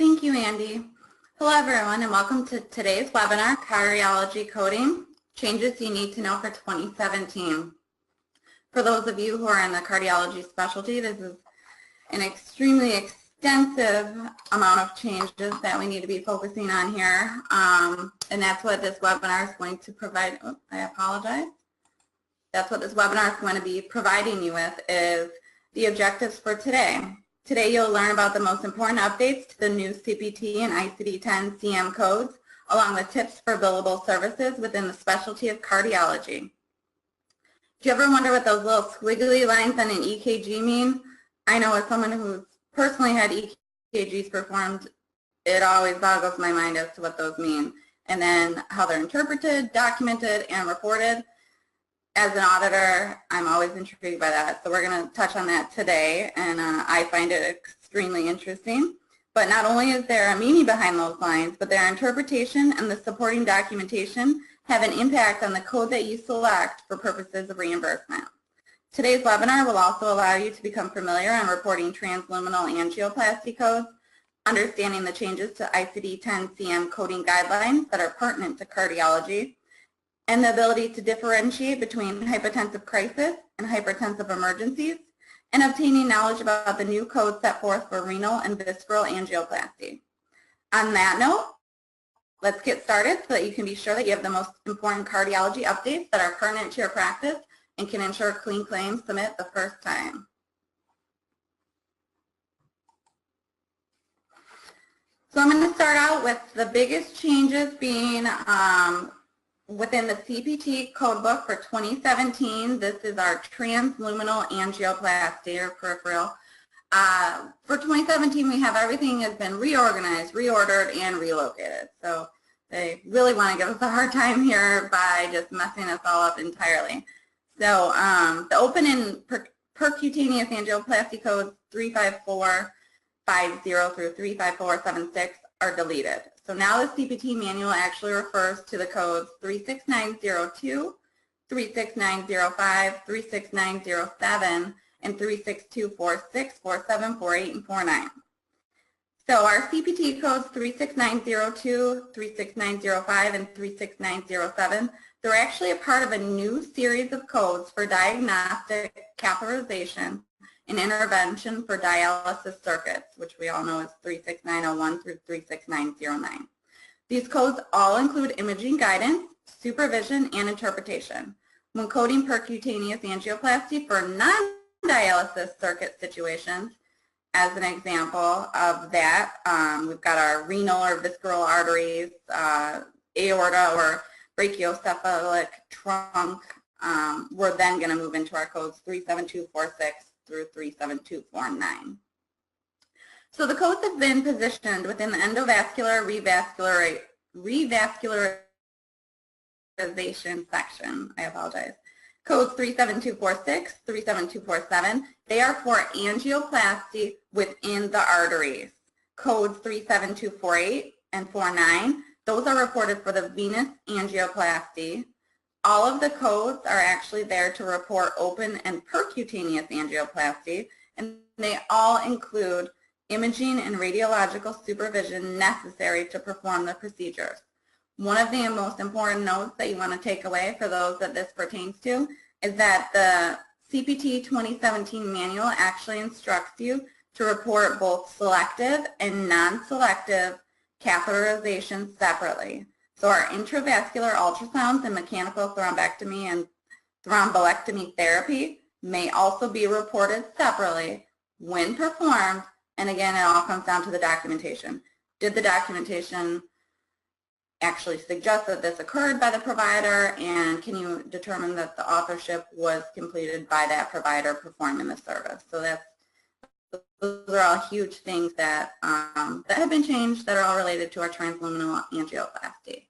Thank you, Andy. Hello, everyone, and welcome to today's webinar, Cardiology Coding, Changes You Need to Know for 2017. For those of you who are in the cardiology specialty, this is an extremely extensive amount of changes that we need to be focusing on here, and that's what this webinar is going to provide. Oh, I apologize. That's what this webinar is going to be providing you with is the objectives for today. Today you'll learn about the most important updates to the new CPT and ICD-10-CM codes, along with tips for billable services within the specialty of cardiology. Do you ever wonder what those little squiggly lines on an EKG mean? I know as someone who's personally had EKGs performed, it always boggles my mind as to what those mean, and then how they're interpreted, documented, and reported. As an auditor, I'm always intrigued by that, so we're going to touch on that today, and I find it extremely interesting. But not only is there a meaning behind those lines, but their interpretation and the supporting documentation have an impact on the code that you select for purposes of reimbursement. Today's webinar will also allow you to become familiar on reporting transluminal angioplasty codes, understanding the changes to ICD-10-CM coding guidelines that are pertinent to cardiology, and the ability to differentiate between hypertensive crisis and hypertensive emergencies, and obtaining knowledge about the new codes set forth for renal and visceral angioplasty. On that note, let's get started so that you can be sure that you have the most important cardiology updates that are pertinent to your practice and can ensure clean claims submit the first time. So I'm going to start out with the biggest changes being within the CPT codebook for 2017. This is our transluminal angioplasty or peripheral. For 2017, we have everything has been reorganized, reordered, and relocated. So they really want to give us a hard time here by just messing us all up entirely. So the open and percutaneous angioplasty codes 35450 through 35476 are deleted. So now the CPT manual actually refers to the codes 36902, 36905, 36907, and 36246, 47, 48, and 49. So our CPT codes 36902, 36905, and 36907, they're actually a part of a new series of codes for diagnostic catheterization and intervention for dialysis circuits, which we all know is 36901 through 36909. These codes all include imaging guidance, supervision, and interpretation. When coding percutaneous angioplasty for non-dialysis circuit situations, as an example of that, we've got our renal or visceral arteries, aorta or brachiocephalic trunk. We're then going to move into our codes 37246 through 37249. So the codes have been positioned within the endovascular revascularization section. I apologize. Codes 37246, 37247, they are for angioplasty within the arteries. Codes 37248 and 49, those are reported for the venous angioplasty. All of the codes are actually there to report open and percutaneous angioplasty, and they all include imaging and radiological supervision necessary to perform the procedures. One of the most important notes that you want to take away for those that this pertains to is that the CPT 2017 manual actually instructs you to report both selective and non-selective catheterization separately. So our intravascular ultrasounds and mechanical thrombectomy and thrombolectomy therapy may also be reported separately when performed, and again, it all comes down to the documentation. Did the documentation actually suggest that this occurred by the provider, and can you determine that the authorship was completed by that provider performing the service? So those are all huge things that, that have been changed that are all related to our transluminal angioplasty.